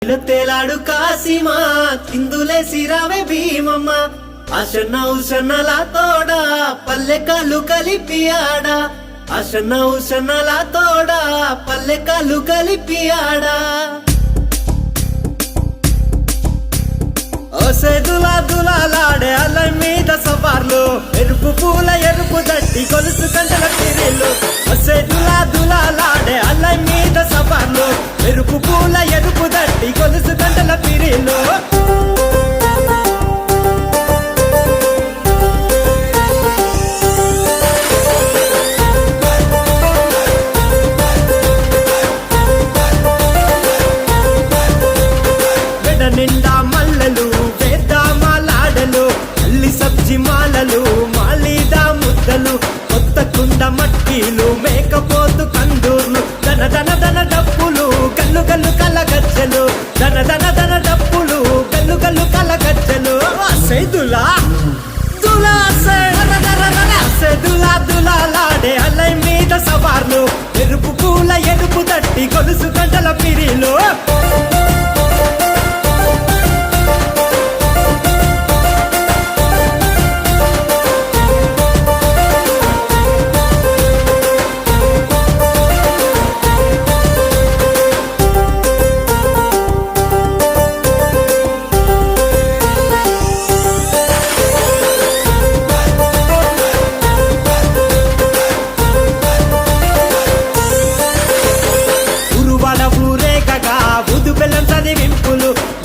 గాలిలో తేలాడు కాసిమా కిందులే సిరావే భీమమ్మ అశన్న ఉషన్నల తోడా పల్లె కాళ్ళు కలిపి ఆడా అశన్న ఉషన్నల తోడా పల్లె కాళ్ళు కలిపి ఆడా ఒసెదులా దులాలాడే అల మీద సవార్లు ఎరుపు పూల ఎరుపు దట్టి గొలుసు కంటల పిరిలు ఒసెదులా దులాలాడే అల మీద సవార్లు ఎరుపు పూల ఎరుపు దట్టి గొలుసు కంటల పిరిలు నిండా మల్లెలు వేద్దామాలాడలు అల్లి సబ్జి మాలలు మాలీదా ముద్దలు కొత్త కుండ మట్టీలు మేకపోతు కందూర్లు దన దన దన డప్పులు గల్లు గల్లు కలగచ్చలు దన దన దన డప్పులు గల్లు గల్లు కలగచ్చలు సెదులా దులా సెదులా దులాలాడే అలై మీద సవార్లు ఎరుపు పూల ఎరుపు దట్టి గొలుసు గంటల పిరిలు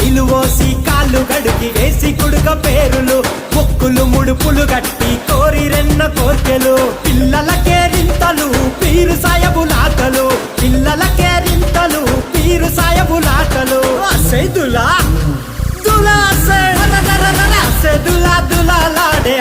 నిలువోసి కాళ్ళు గడికి వేసి కుడుక పేరులు ముక్కులు ముడుపులు గట్టి కోరి రెన్న కోర్కెలు పిల్లల కేరింతలు పీరు సాయబులాటలు పిల్లల కేరింతలు పీరు సాయబులాటలు సెదులా దులా సెదులా దులాలాడే